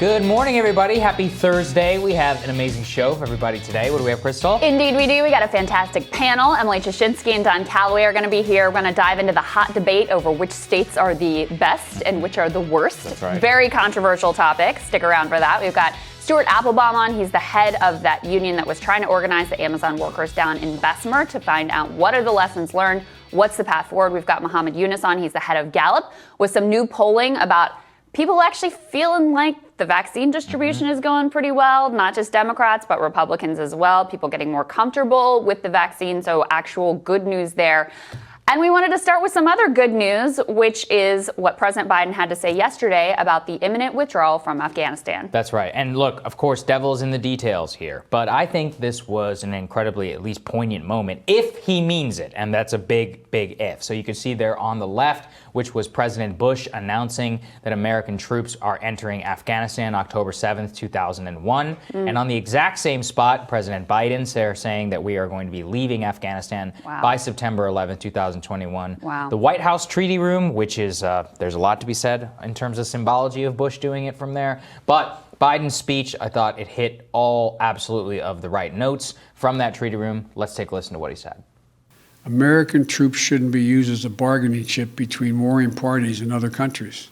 Good morning, everybody. Happy Thursday. We have an amazing show for everybody today. What do we have, Krystal? Indeed, we do. We got a fantastic panel. Emily Jashinsky and Don Calloway are going to be here. We're going to dive into the hot debate over which states are the best and which are the worst. That's right. Very controversial topic. Stick around for that. We've got Stuart Applebaum on. He's the head of that union that was trying to organize the Amazon workers down in Bessemer to find out what are the lessons learned, what's the path forward. We've got Mohammed Yunus on. He's the head of Gallup with some new polling about people actually feeling like the vaccine distribution is going pretty well, not just Democrats, but Republicans as well. People getting more comfortable with the vaccine, so actual good news there. And we wanted to start with some other good news, which is what President Biden had to say yesterday about the imminent withdrawal from Afghanistan. That's right. And look, of course, devil's in the details here. But I think this was an incredibly, at least poignant moment, if he means it. And that's a big, big if. So you can see there on the left, which was President Bush announcing that American troops are entering Afghanistan October 7th, 2001. And on the exact same spot, President Biden's there saying that we are going to be leaving Afghanistan by September 11th, 2021. Wow. The White House Treaty Room, which is, there's a lot to be said in terms of symbology of Bush doing it from there. But Biden's speech, I thought it hit all absolutely of the right notes from that treaty room. Let's take a listen to what he said. American troops shouldn't be used as a bargaining chip between warring parties and other countries.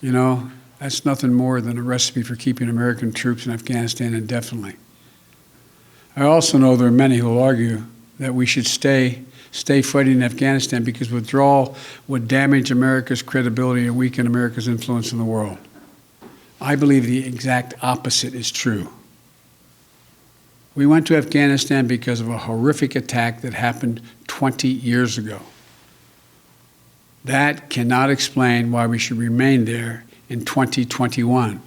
You know, that's nothing more than a recipe for keeping American troops in Afghanistan indefinitely. I also know there are many who will argue that we should stay fighting in Afghanistan because withdrawal would damage America's credibility and weaken America's influence in the world. I believe the exact opposite is true. We went to Afghanistan because of a horrific attack that happened 20 years ago. That cannot explain why we should remain there in 2021.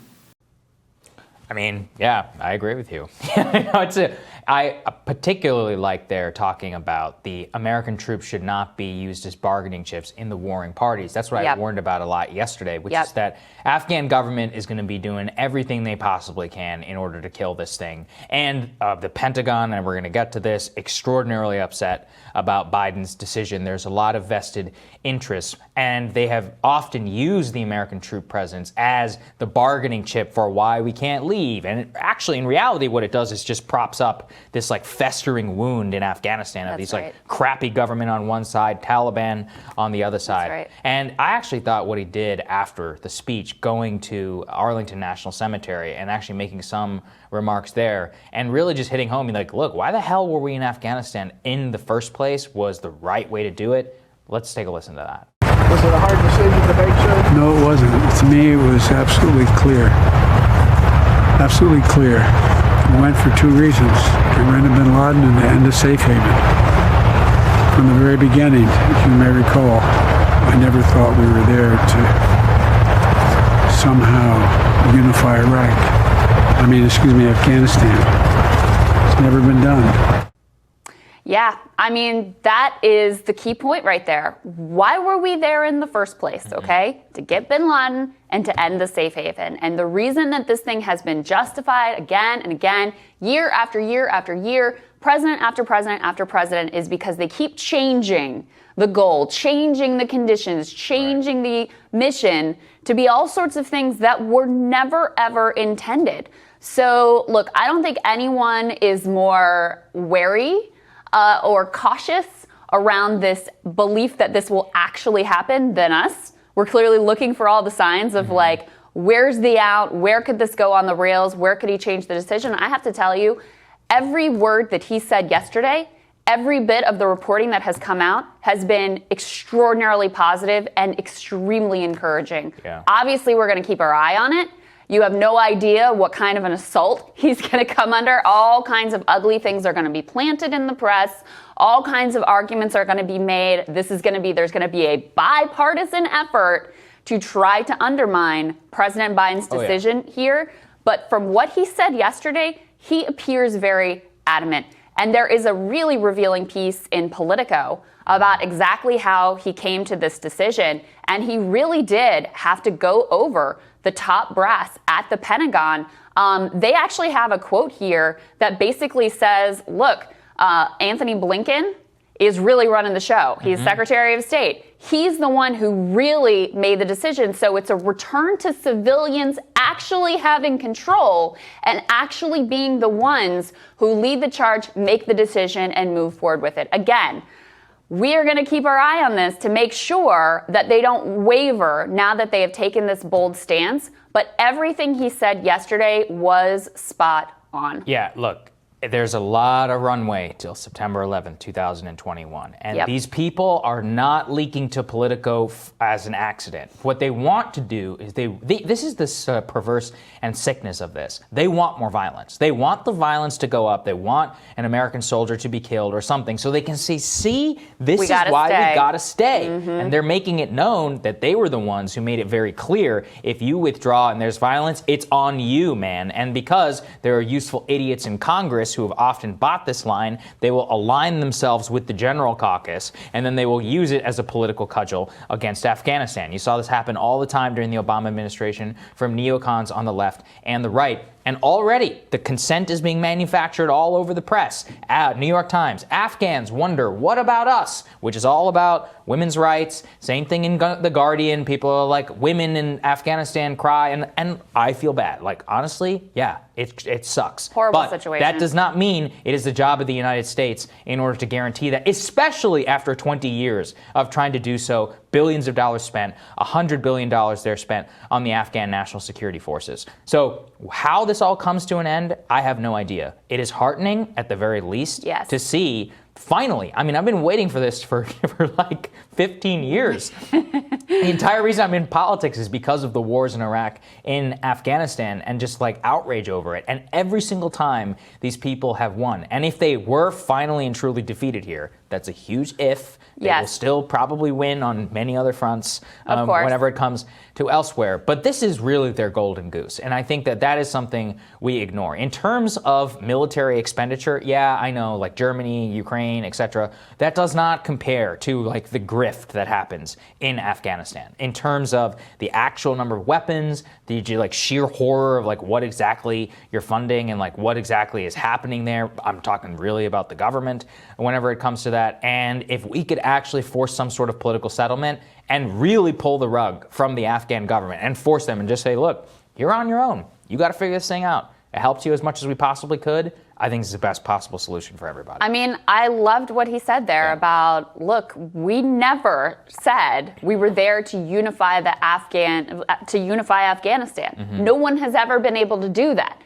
I mean, yeah, I agree with you. I particularly like their talking about the American troops should not be used as bargaining chips in the warring parties. That's what I warned about a lot yesterday, which is that Afghan government is going to be doing everything they possibly can in order to kill this thing. And the Pentagon, and we're going to get to this, extraordinarily upset about Biden's decision. There's a lot of vested interests, and they have often used the American troop presence as the bargaining chip for why we can't leave. And actually, in reality, what it does is just props up this like festering wound in Afghanistan of these like crappy government on one side, Taliban on the other side. And I actually thought what he did after the speech, going to Arlington National Cemetery and actually making some remarks there and really just hitting home, like, look, why the hell were we in Afghanistan in the first place was the right way to do it. Let's take a listen to that. Was it a hard decision to make, sir? No, it wasn't. To me, it was absolutely clear. Absolutely clear. We went for two reasons. Get rid of bin Laden and the end of safe haven. From the very beginning, if you may recall, I never thought we were there to somehow unify Afghanistan. It's never been done. Yeah, I mean, that is the key point right there. Why were we there in the first place, okay? To get bin Laden and to end the safe haven. And the reason that this thing has been justified again and again, year after year after year, president after president after president, is because they keep changing the goal, changing the conditions, changing the mission to be all sorts of things that were never, ever intended. So, look, I don't think anyone is more wary or cautious around this belief that this will actually happen than us. We're clearly looking for all the signs of like, where's the out? Where could this go on the rails? Where could he change the decision? I have to tell you, every word that he said yesterday, every bit of the reporting that has come out has been extraordinarily positive and extremely encouraging. Obviously, we're going to keep our eye on it. You have no idea what kind of an assault he's going to come under. All kinds of ugly things are going to be planted in the press. All kinds of arguments are going to be made. There's going to be a bipartisan effort to try to undermine President Biden's decision here. But from what he said yesterday, he appears very adamant. And there is a really revealing piece in Politico about exactly how he came to this decision. And he really did have to go over the top brass at the Pentagon. They actually have a quote here that basically says, look, Anthony Blinken is really running the show. He's Secretary of State. He's the one who really made the decision. So it's a return to civilians actually having control and actually being the ones who lead the charge, make the decision, and move forward with it. Again, we are going to keep our eye on this to make sure that they don't waver now that they have taken this bold stance. But everything he said yesterday was spot on. Yeah, look, there's a lot of runway till September 11th, 2021. And these people are not leaking to Politico as an accident. What they want to do is this is this perverse and sickness of this. They want more violence. They want the violence to go up. They want an American soldier to be killed or something so they can see, this is why we got to stay. And they're making it known that they were the ones who made it very clear, if you withdraw and there's violence, it's on you, man. And because there are useful idiots in Congress who have often bought this line, they will align themselves with the general caucus, and then they will use it as a political cudgel against Afghanistan. You saw this happen all the time during the Obama administration from neocons on the left and the right. And already the consent is being manufactured all over the press. New York Times, Afghans wonder, what about us? Which is all about women's rights. Same thing in The Guardian. People are like, women in Afghanistan cry. And I feel bad. Like, honestly, yeah, it sucks. Horrible but situation. That does not mean it is the job of the United States in order to guarantee that, especially after 20 years of trying to do so. Billions of dollars spent, $100 billion there spent on the Afghan National Security Forces. So how this all comes to an end, I have no idea. It is heartening, at the very least, to see, finally, I mean, I've been waiting for this for like 15 years. The entire reason I'm in politics is because of the wars in Iraq, in Afghanistan, and just like outrage over it. And every single time these people have won. And if they were finally and truly defeated here, that's a huge if. They will still probably win on many other fronts whenever it comes to elsewhere. But this is really their golden goose. And I think that that is something we ignore. In terms of military expenditure, yeah, I know, like Germany, Ukraine, etc., that does not compare to like the grift that happens in Afghanistan. In terms of the actual number of weapons, the like sheer horror of like what exactly you're funding and like what exactly is happening there. I'm talking really about the government whenever it comes to that. And if we could actually force some sort of political settlement and really pull the rug from the Afghan government and force them and just say, look, you're on your own. You got to figure this thing out. It helped you as much as we possibly could. I think it's the best possible solution for everybody. I mean, I loved what he said there about, look, we never said we were there to unify Afghanistan. No one has ever been able to do that.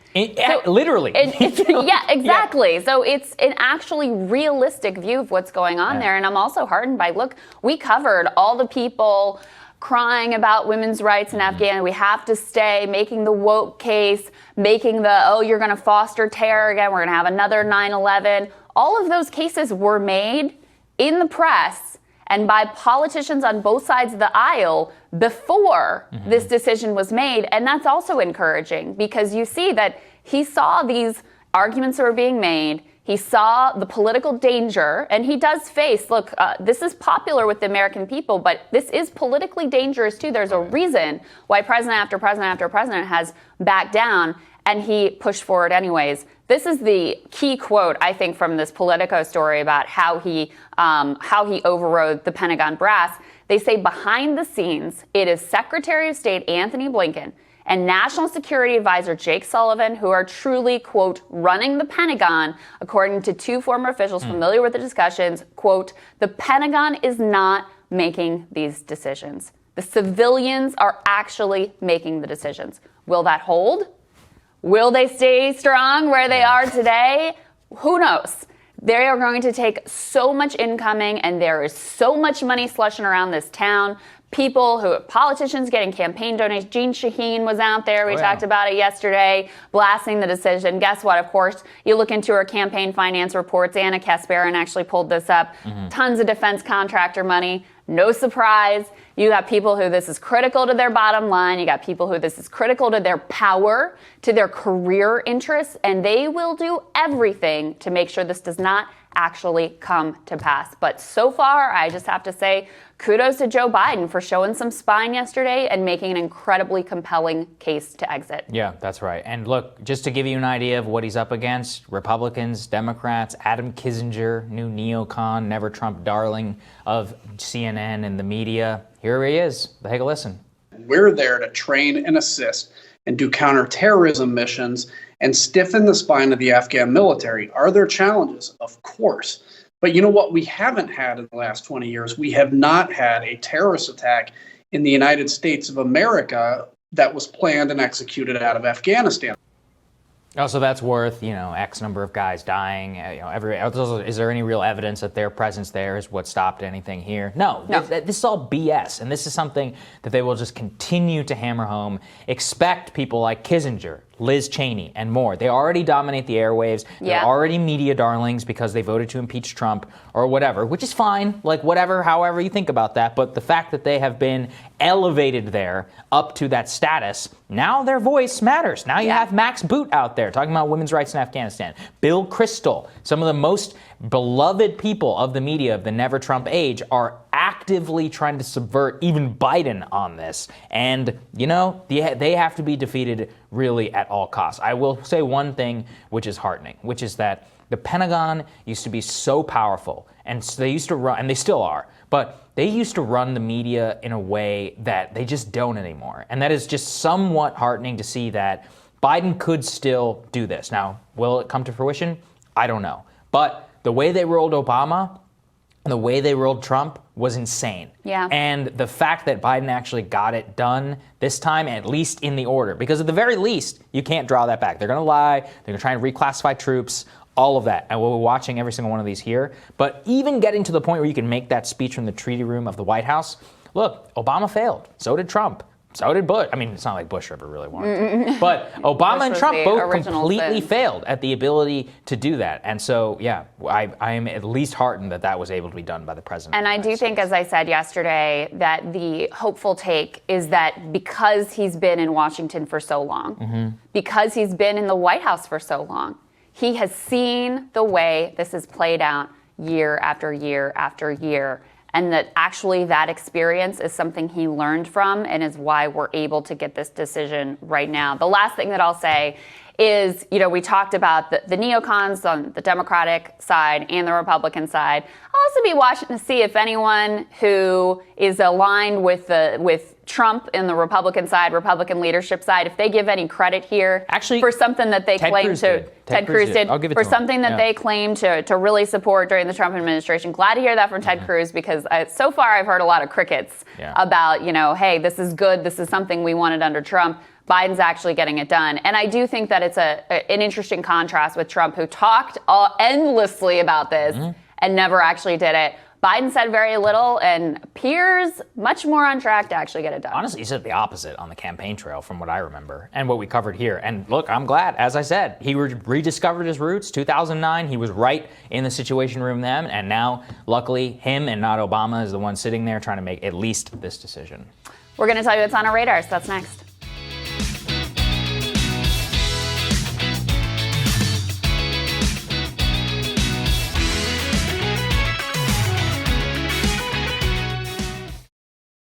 Literally. Yeah, exactly. So it's an actually realistic view of what's going on there. And I'm also heartened by, look, we covered all the people crying about women's rights in Afghanistan. We have to stay, making the woke case, making the, you're going to foster terror again, we're going to have another 9/11. All of those cases were made in the press and by politicians on both sides of the aisle before this decision was made. And that's also encouraging because you see that he saw these arguments that were being made. He saw the political danger, and he does face, look, this is popular with the American people, but this is politically dangerous too. There's a reason why president after president after president has backed down, and he pushed forward anyways. This is the key quote, I think, from this Politico story about how he overrode the Pentagon brass. They say behind the scenes, it is Secretary of State Anthony Blinken and National Security Advisor Jake Sullivan who are truly, quote, running the Pentagon, according to two former officials familiar with the discussions. Quote, the Pentagon is not making these decisions. The civilians are actually making the decisions. Will that hold? Will they stay strong where they are today? Who knows? They are going to take so much incoming, and there is so much money slushing around this town. Politicians getting campaign donations. Jean Shaheen was out there. We talked about it yesterday, blasting the decision. Guess what? Of course, you look into her campaign finance reports. Anna Kasparin actually pulled this up. Tons of defense contractor money. No surprise. You got people who this is critical to their bottom line. You got people who this is critical to their power, to their career interests, and they will do everything to make sure this does not actually come to pass. But so far, I just have to say, kudos to Joe Biden for showing some spine yesterday and making an incredibly compelling case to exit. Yeah, that's right. And look, just to give you an idea of what he's up against, Republicans, Democrats, Adam Kinzinger, new neocon, never Trump darling of CNN and the media. Here he is. Take a listen. We're there to train and assist and do counterterrorism missions and stiffen the spine of the Afghan military. Are there challenges? Of course. But you know what we haven't had in the last 20 years? We have not had a terrorist attack in the United States of America that was planned and executed out of Afghanistan. Oh, so that's worth, X number of guys dying. Is there any real evidence that their presence there is what stopped anything here? No. This is all BS, and this is something that they will just continue to hammer home. Expect people like Kissinger, Liz Cheney, and more. They already dominate the airwaves. They're already media darlings because they voted to impeach Trump or whatever, which is fine, however you think about that. But the fact that they have been elevated there up to that status, now their voice matters. Now you have Max Boot out there talking about women's rights in Afghanistan. Bill Krystal, some of the most beloved people of the media of the never Trump age, are actively trying to subvert even Biden on this. And, they have to be defeated really at all costs. I will say one thing which is heartening, which is that the Pentagon used to be so powerful, and so they used to run, and they still are, but they used to run the media in a way that they just don't anymore. And that is just somewhat heartening to see that Biden could still do this. Now, will it come to fruition? I don't know. But the way they rolled Obama, the way they rolled Trump was insane. Yeah. And the fact that Biden actually got it done this time, at least in the order, because at the very least, you can't draw that back. They're going to lie. They're going to try and reclassify troops, all of that. And we're watching every single one of these here. But even getting to the point where you can make that speech from the treaty room of the White House, look, Obama failed. So did Trump. So did Bush. I mean, it's not like Bush ever really wanted to. But Obama and Trump both completely failed at the ability to do that. And so, I am at least heartened that that was able to be done by the president. And I do think, as I said yesterday, that the hopeful take is that because he's been in Washington for so long, because he's been in the White House for so long, he has seen the way this is played out year after year after year. And that actually that experience is something he learned from and is why we're able to get this decision right now. The last thing that I'll say is, we talked about the neocons on the Democratic side and the Republican side. I'll also be watching to see if anyone who is aligned with Trump in the Republican side, Republican leadership side, if they give any credit here for something that they claim to. Ted Cruz did. I'll give it for to something him. that they claim to really support during the Trump administration. Glad to hear that from Ted Cruz, because so far I've heard a lot of crickets about, hey, this is good. This is something we wanted under Trump. Biden's actually getting it done. And I do think that it's an interesting contrast with Trump, who talked endlessly about this and never actually did it. Biden said very little and appears much more on track to actually get it done. Honestly, he said the opposite on the campaign trail from what I remember and what we covered here. And look, I'm glad. As I said, he rediscovered his roots. 2009, he was right in the Situation Room then. And now, luckily, him and not Obama is the one sitting there trying to make at least this decision. We're going to tell you what's on our radars. That's next.